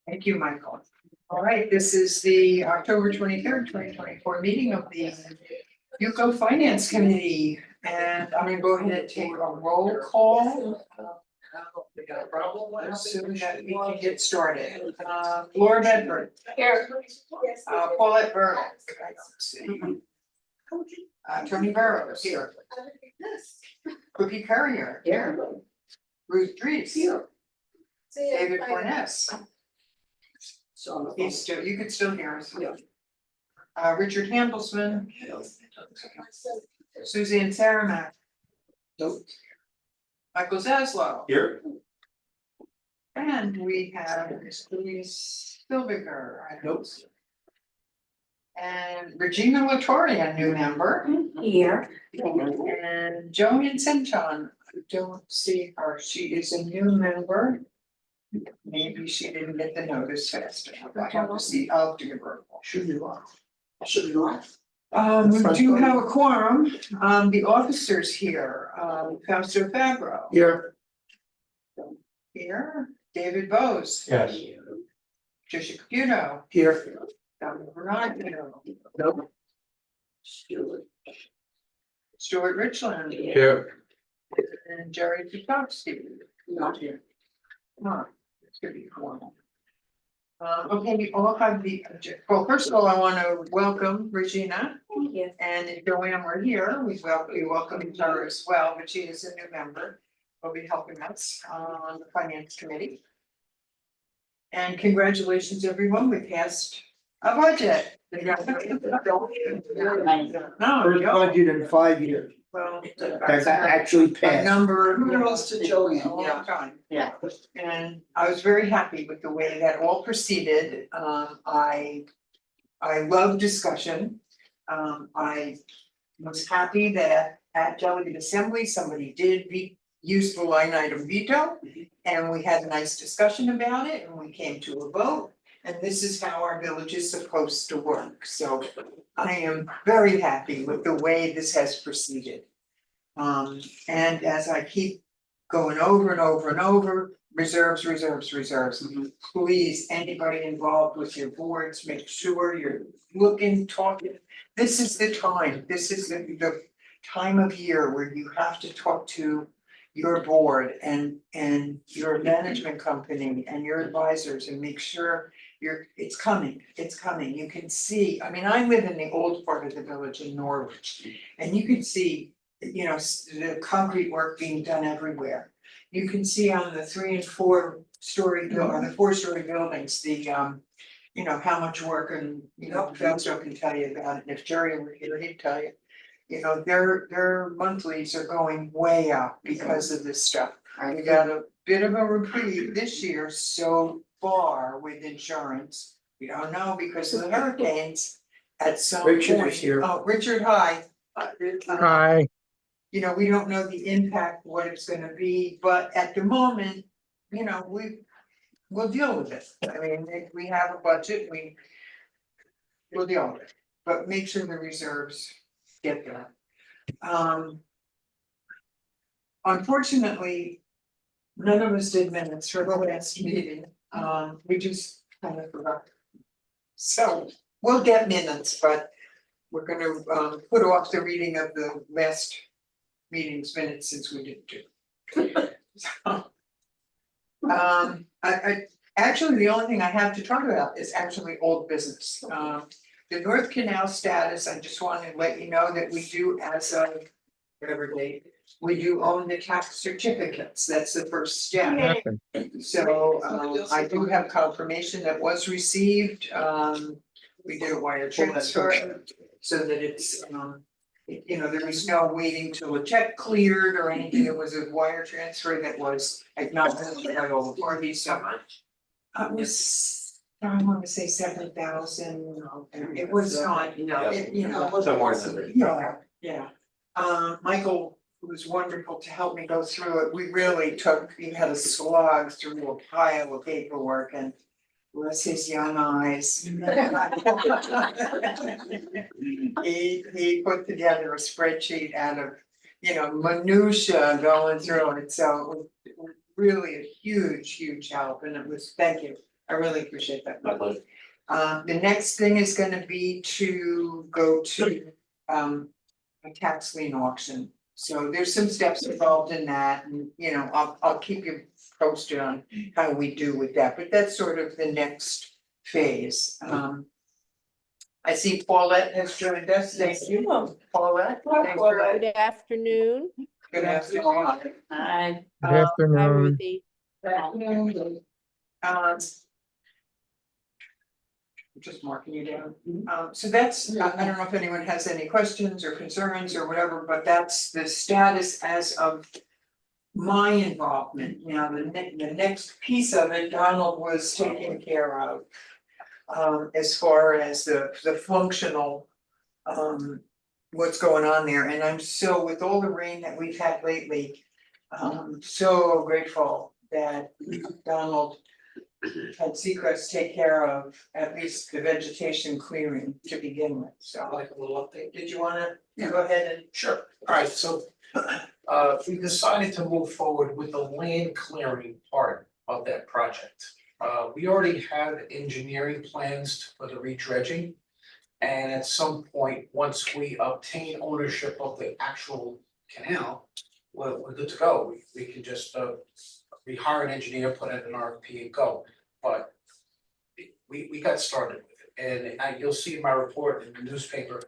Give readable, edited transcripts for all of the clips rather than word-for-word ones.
Thank you, Michael. All right, this is the October 23rd, 2024 meeting of the UCO Finance Committee. And I'm gonna go ahead and take a roll call. Assuming that we can get started. Laura Bedford. Here. Paulette Burke. Tony Burrows. Here. Cookie Courier. Here. Ruth Dries. Here. David Corness. So he's still, you could still hear us. Richard Handelsman. Suzanne Saramac. Nope. Michael Zaslow. Here. And we have Louise Silviger. Nope. And Regina Latore, a new member. Here. And Joanne Senchon, I don't see her, she is a new member. Maybe she didn't get the notice fast enough, I have to see, I'll give her a call. Should be live. Should be live. We do have a quorum, the officers here, Fausto Fabro. Here. Here, David Bose. Yes. Tricia Caputo. Here. Dominic Bernardino. Nope. Stuart Richland. Here. And Jerry Putowski. Not here. No, it's gonna be formal. Okay, we all have the, well, first of all, I want to welcome Regina. Thank you. And if Joanne were here, we welcome her as well, but she is a new member. Will be helping us on the finance committee. And congratulations, everyone, we passed a budget. No, First budget in 5 years. well. That's actually A passed. number. Kudos to Joanne, A long yeah. time. Yeah. And I was very happy with the way that all proceeded. I love discussion. I was happy that at delegate assembly, somebody did use the line item veto. And we had a nice discussion about it and we came to a vote. And this is how our village is supposed to work. So I am very happy with the way this has proceeded. And as I keep going over and over and over, reserves. Please, anybody involved with your boards, make sure you're looking, talking. This is the time, this is the time of year where you have to talk to your board and your management company and your advisors and make sure it's coming, you can see, I mean, I live in the old part of the village in Norwich. And you can see, you know, the concrete work being done everywhere. You can see on the 3 and 4 story, on the 4-story buildings, the you know, how much work, and you know, Fausto can tell you about it, and if Jerry were here, he'd tell you. You know, their monthlies are going way up because of this stuff. We got a bit of a reprieve this year so far with insurance. We don't know because of the hurricanes at some point. Richard is here. Oh, Richard, hi. Hi, You know, we don't know the impact, what it's gonna be, but at the moment, you know, we'll deal with it. I mean, if we have a budget, we'll deal with it, but make sure the reserves get there. Unfortunately, none of us did minutes for the last meeting, we just kind of forgot. So we'll get minutes, but we're gonna put off the reading of the last meeting's minutes since we didn't do. So, I actually, the only thing I have to talk about is actually old business. The North Canal status, I just wanted to let you know that we do, as of whatever date, we do own the tax certificates, that's the first step. So I do have confirmation that was received, we did a wire transfer. So that it's, you know, there was no waiting till a check cleared or anything, it was a wire transfer that was acknowledged by all the parties, so. It was, I wanna say 7,000, it was not, you know, Somewhere in there. Yeah. Michael was wonderful to help me go through it, we really had a slog through a pile of paperwork and bless his young eyes. He put together a spreadsheet out of, you know, minutia going through it, so it was really a huge help, and it was, thank you. I really appreciate that. My pleasure. The next thing is gonna be to go to a tax lien auction. So there's some steps involved in that, and I'll keep you posted on how we do with that, but that's sort of the next phase. I see Paulette has joined us, thank you, Paulette. Thanks for- Good afternoon. Good afternoon. Hi. Good Hi, Hi, afternoon. Ruthie. Just marking you down. So that's, I don't know if anyone has any questions or concerns or whatever, but that's the status as of my involvement. Now, the next piece of it, Donald was taking care of. As far as the functional, what's going on there, and I'm so, with all the rain that we've had lately. So grateful that Donald had Seacrest take care of at least the vegetation clearing to begin with, so. Like a little update. Did you wanna go ahead and? Sure, alright, so we decided to move forward with the land clearing part of that project. We already have engineering plans for the redredging. And at some point, once we obtain ownership of the actual canal, we're good to go. We can just we hire an engineer, put in an RFP and go. But we got started with it, and you'll see in my report in the newspaper,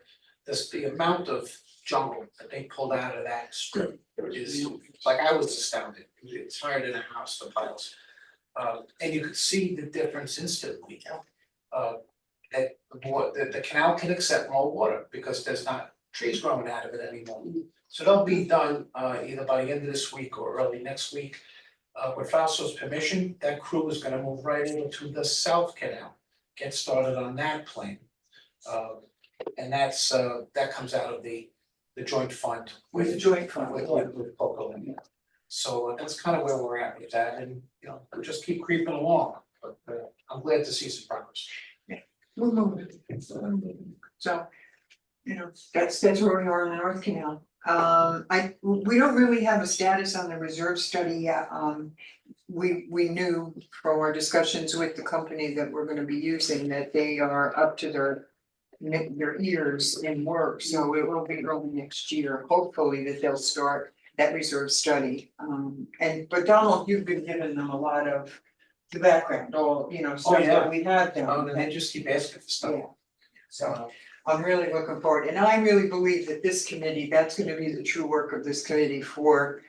the amount of jungle that they pulled out of that strip is, like, I was astounded. It's higher than a house, the piles. And you could see the difference instantly. That the canal can accept more water because there's not trees growing out of it anymore. So they'll be done either by the end of this week or early next week. With Fausto's permission, that crew is gonna move right into the South Canal, get started on that plan. And that's that comes out of the joint fund With the joint fund. with Poco and so that's kind of where we're at with that, and we'll just keep creeping along, but I'm glad to see some progress. We're moving. So, that's where we are in the North Canal. We don't really have a status on the reserve study yet. We knew from our discussions with the company that we're gonna be using that they are up to their ears in work, so it will be early next year, hopefully that they'll start that reserve study. But Donald, you've been giving them a lot of the background, stuff yeah. that we have done. And they just keep asking for stuff. Yeah. So I'm really looking forward, and I really believe that this committee, that's gonna be the true work of this committee for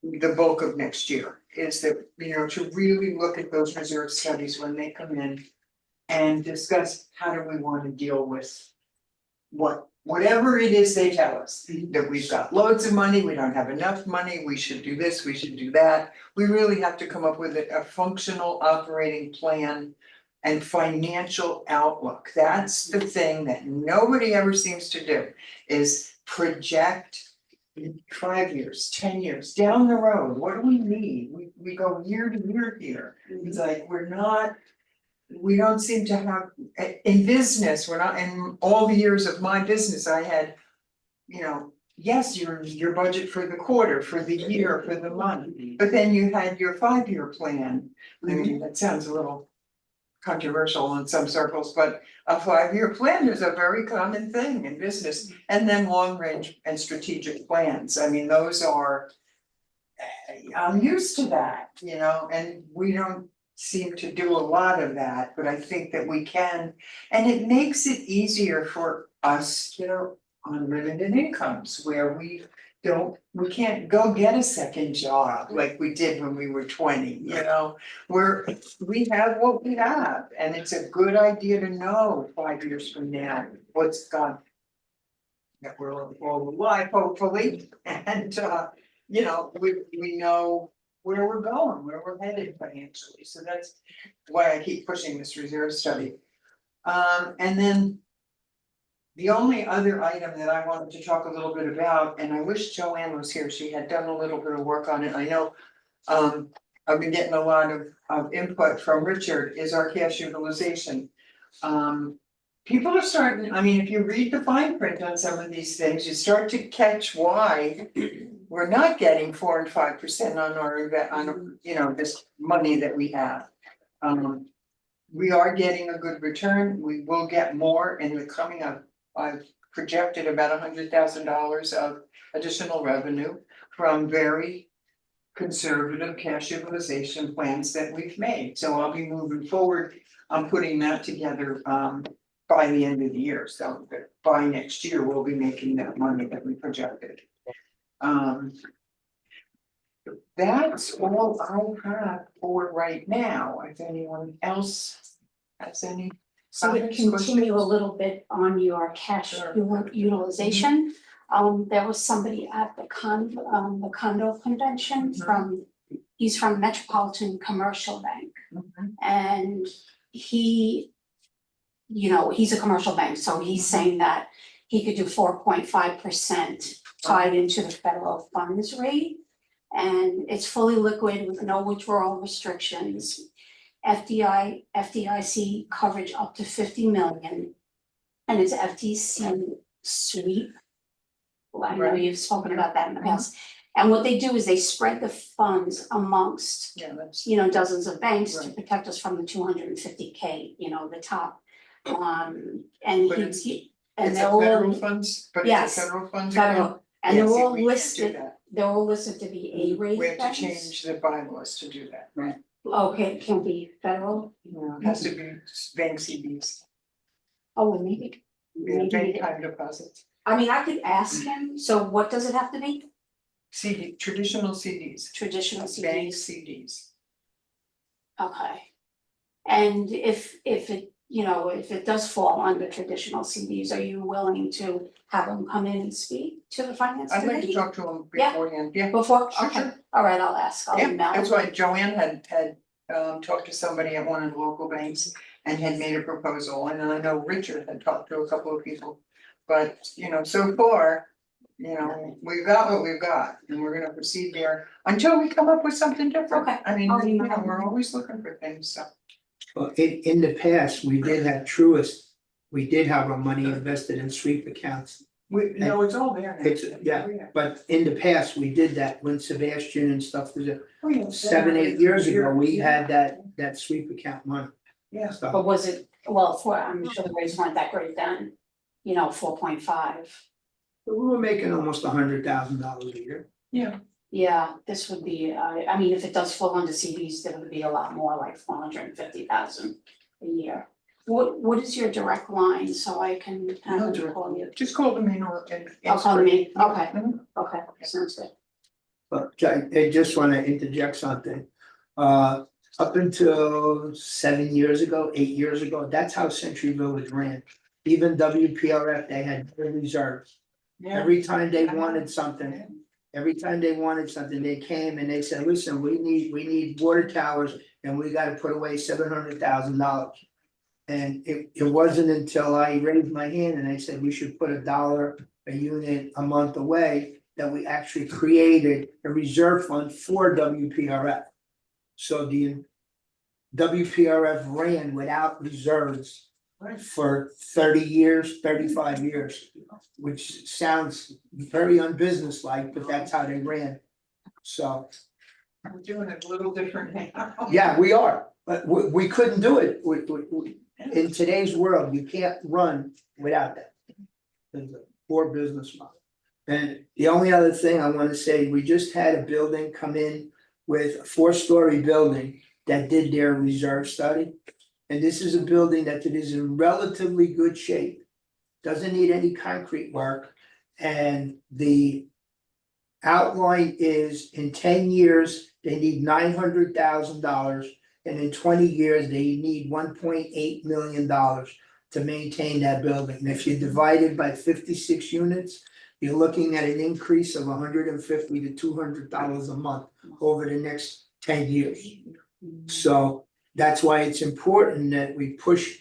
the bulk of next year, is that, to really look at those reserve studies when they come in and discuss how do we wanna deal with whatever it is they tell us, that we've got loads of money, we don't have enough money, we should do this, we should do that. We really have to come up with a functional operating plan and financial outlook. That's the thing that nobody ever seems to do, is project 5 years, 10 years down the road. What do we need? We go year to year here. It's like we don't seem to have, in business, we're not, in all the years of my business, I had, yes, your budget for the quarter, for the year, for the month, but then you had your 5-year plan. I mean, that sounds a little controversial in some circles, but a 5-year plan is a very common thing in business. And then long range and strategic plans, I mean, those are, I'm used to that, and we don't seem to do a lot of that, but I think that we can. And it makes it easier for us that are on limited incomes, where we can't go get a second job like we did when we were 20, we have what we have, and it's a good idea to know 5 years from now what's gone. That we're all alive, hopefully, and we know where we're going, where we're headed financially, so that's why I keep pushing this reserve study. And then the only other item that I wanted to talk a little bit about, and I wish Joanne was here, she had done a little bit of work on it, I know. I've been getting a lot of input from Richard, is our cash utilization. People are starting, I mean, if you read the fine print on some of these things, you start to catch why we're not getting 4 and 5% on our this money that we have. we are getting a good return, we will get more in the coming up. I've projected about $100,000 of additional revenue from very conservative cash utilization plans that we've made, so I'll be moving forward. I'm putting that together by the end of the year, so that by next year, we'll be making that money that we projected. That's all I have for right now. If anyone else has any So to comments, continue a questions? little bit on your cash Sure. utilization. There was somebody at the condo convention he's from Metropolitan Commercial Bank. Mhm. And he, he's a commercial bank, so he's saying that he could do 4.5% tied into the federal funds rate. And it's fully liquid with no withdrawal restrictions. FDIC coverage up to 50 million. And it's FDC sweep. Well, I know Right. you've spoken about that in the past. And what they do is they spread the funds amongst, Yeah, that's. dozens of banks to Right. protect us from the 250K, the top. And But he's, It's and a they're federal all funds, but it's Yes, a federal funds. account? federal, and Yeah, they're see, all we can't do listed, that. they're all listed to be A-rated We have to banks. change the bylaws to do that. Right. Okay, it can be federal, It has to be bank CDs, oh, well, maybe, bank maybe, time deposits, I mean, I could ask him, so what does it have to be? traditional CDs, Traditional bank CDs, CDs. okay. And if it does fall under traditional CDs, are you willing to have them come in and speak to the finance I'd committee? like to talk to them Yeah. beforehand, yeah. Before, Sure, okay, sure. all right, I'll ask, I'll Yeah, email. that's why Joanne had talked to somebody at one of the local banks and had made a proposal, and I know Richard had talked to a couple of people. But, so far, we've got what we've got, and we're gonna proceed there until we come up with something different. Okay, I mean, I'll email we're them. always looking for things, so. Well, in the past, we did have Truist, we did have our money invested in sweep accounts. No, it's all there now. It's, yeah, but in the past, we did that when Sebastian and stuff was there. Oh, yeah, 7-8 years ago, we Yeah. had that sweep account money. Yeah. So, But was it, well, I'm sure the rates weren't that great then, 4.5. we were making almost $100,000 a year. Yeah, this would be, I mean, if it does fall under CDs, then it would be a lot more, like 450,000 a year. What is your direct line, so I can have No them direct call you? Just call them in or. I'll call them in, okay, Mhm. okay, sounds good. But I just wanna interject something. Up until 7 years ago, 8 years ago, that's how Century Village ran. Even WPRF, they had their reserves. Yeah. Every time they wanted something, they came and they said, listen, we need water towers and we gotta put away $700,000. And it wasn't until I raised my hand and I said, we should put $1 a unit a month away, that we actually created a reserve fund for WPRF. So the WPRF ran without reserves for 30 years, 35 years, which sounds very unbusinesslike, but that's how they ran. So, We're doing it a little different now. yeah, we are, but we couldn't do it. In today's world, you can't run without that. It's a poor business model. And the only other thing I wanna say, we just had a building come in with a 4-story building that did their reserve study. And this is a building that it is in relatively good shape, doesn't need any concrete work. And the outline is in 10 years, they need $900,000. And in 20 years, they need $1.8 million to maintain that building. And if you divide it by 56 units, you're looking at an increase of $150 to $200 a month over the next 10 years. So that's why it's important that we push.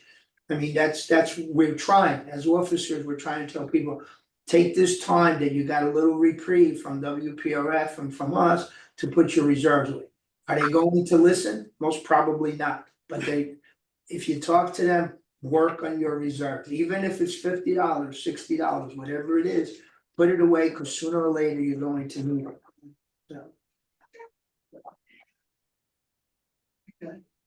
I mean, that's we're trying, as officers, we're trying to tell people, take this time that you got a little reprieve from WPRF and from us to put your reserves away. Are they going to listen? Most probably not, but if you talk to them, work on your reserves, even if it's $50, $60, whatever it is, put it away, because sooner or later you're going to need it. So,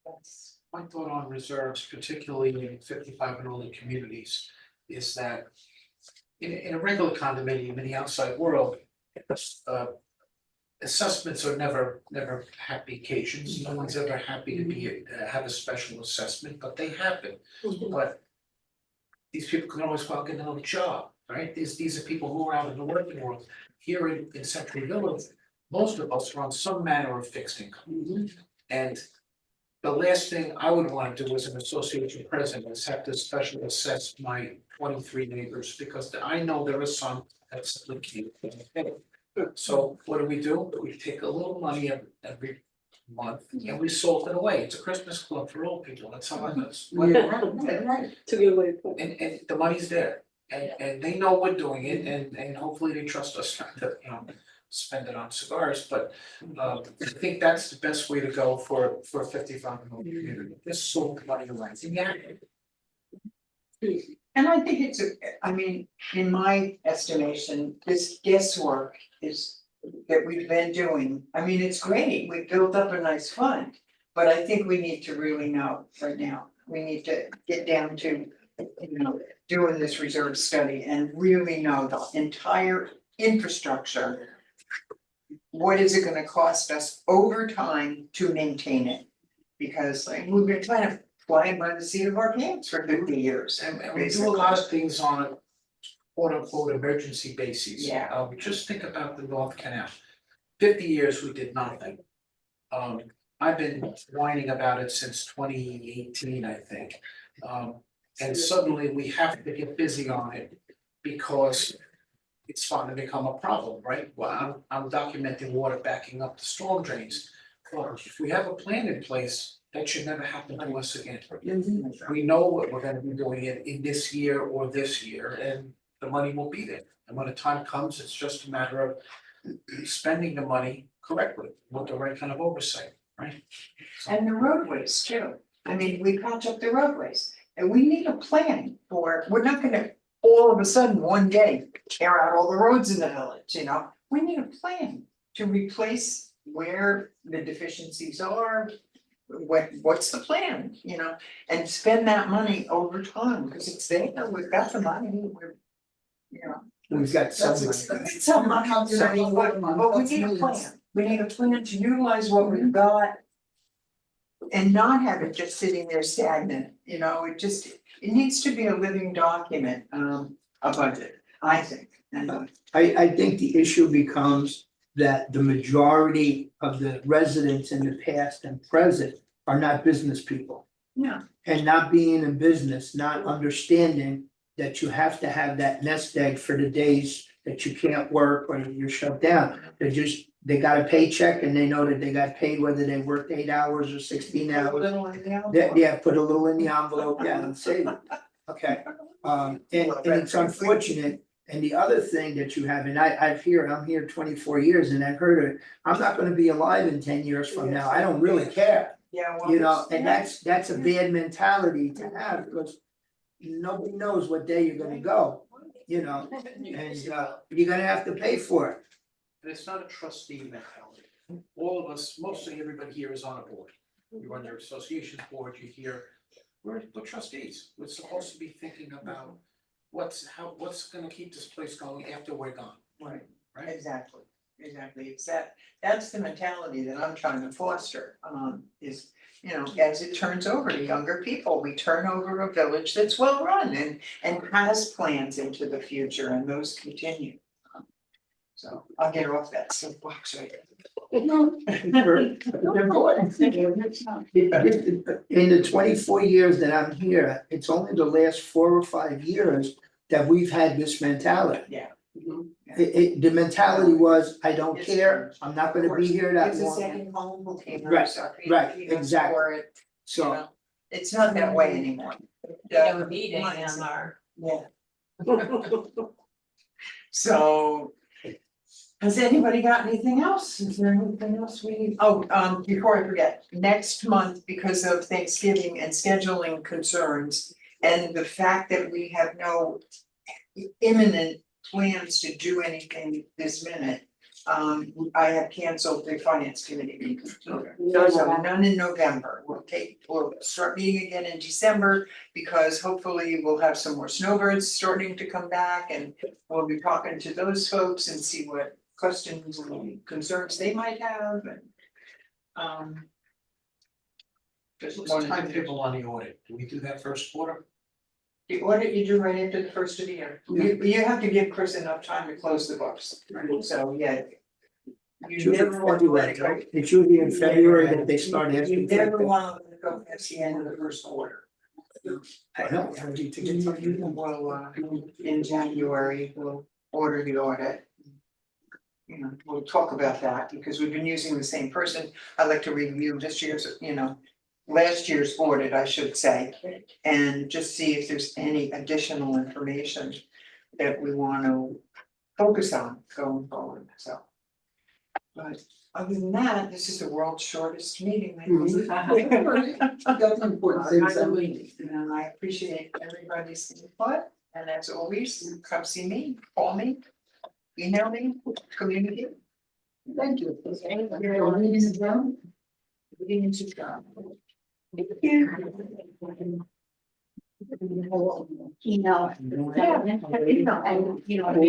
That's my thought on reserves, particularly in 55 and older communities, is that in a regular condominium in the outside world, uh, assessments are never happy occasions. No one's ever happy to be, have a special assessment, but they happen. But these people can always go out and get another job, right? These are people who are out in the working world. Here in Century Village, most of us are on some manner of fixed income. And the last thing I would wanna do as an association president is have to special assess my 23 neighbors, because I know there are some that simply can't pay. So what do? We take a little money every month and we salt it away. It's a Christmas club for old people. That's how it is. Right. To get away from. And the money's there, and they know we're doing it, and hopefully they trust us not to, spend it on cigars, but. I think that's the best way to go for 55 and older community, just sort of money away. Yeah. And I think I mean, in my estimation, this guesswork is that we've been doing, I mean, it's great, we built up a nice fund. But I think we need to really know right now, we need to get down to, doing this reserve study and really know the entire infrastructure. What is it gonna cost us over time to maintain it? Because like, we've been trying to fly by the seat of our pants for 50 years. And we do a lot of things on a quote unquote emergency basis. Yeah. Just think about the North Canal. 50 years we did nothing. I've been whining about it since 2018, I think. And suddenly we have to get busy on it because it's starting to become a problem, right? Well, I'm documenting water backing up the storm drains. Well, if we have a plan in place, that should never happen to us again. We know what we're gonna be doing in this year or this year, and the money will be there. And when the time comes, it's just a matter of spending the money correctly, with the right kind of oversight, right? So- And the roadways too. I mean, we patch up the roadways and we need a plan for, we're not gonna all of a sudden one day tear out all the roads in the village, We need a plan to replace where the deficiencies are. What's the plan, and spend that money over time, because it's there, we've got the money, We've got some That's money. some money, but we need a plan, we need a plan to utilize what we've got. And not have it just sitting there stagnant, it needs to be a living document, a budget, I think. And I think the issue becomes that the majority of the residents in the past and present are not business people. Yeah. And not being in business, not understanding that you have to have that nest egg for the days that you can't work or you're shut down. They got a paycheck and they know that they got paid whether they worked 8 hours or 16 hours. Put a little in the envelope, and save it. Okay, and it's unfortunate. And the other thing that you have, and I'm here 24 years and I've heard it, I'm not gonna be alive in 10 years from now, I don't really care. Yeah, well. And that's a bad mentality to have, because nobody knows what day you're gonna go, and you're gonna have to pay for it. And it's not a trustee mentality. All of us, mostly everybody here is on a board. You're on your association's board, you're here, we're trustees, we're supposed to be thinking about what's gonna keep this place going after we're gone, Right, right? exactly, it's that's the mentality that I'm trying to foster, is, as it turns over to younger people, we turn over a village that's well run and has plans into the future, and those continue. So I'll get off that soapbox right In the 24 years that I'm here, it's only the last 4 or 5 years that we've had this mentality. Yeah. The mentality was, I don't care, I'm not gonna be here that It's a long, second home, we'll pay Right, our right, peanuts exactly. for it, so. It's not that way anymore. Have a meeting on our. Yeah. So. Has anybody got anything else? Is there anything else we need? Oh, before I forget, next month, because of Thanksgiving and scheduling concerns. And the fact that we have no imminent plans to do anything this minute. I have canceled the finance committee meeting. No, So no. none in November, we'll start meeting again in December, because hopefully we'll have some more snowbirds starting to come back, and we'll be talking to those folks and see what questions and concerns they might have, and just What's wanted the to- timetable on the audit? Do we do that first quarter? The audit you do right after the first of the year. You have to give Chris enough time to close the books, so, yeah. It's You usually never want to let February, it go. right? It's usually in February that they start You asking. never wanna let it go past the end of the first quarter. I know, I need to get something. Well, in January, we'll order the audit. You know, we'll talk about that, because we've been using the same person. I'd like to review this year's, last year's audit, I should say. And just see if there's any additional information that we wanna focus on going forward, so. But other than that, this is the world's shortest meeting. That's important things, I mean. And I appreciate everybody's input, and as always, come see me, call me, email me, communicate. Thank you. Your meeting is done? Meeting is adjourned. Email. Yeah, email. And, you know,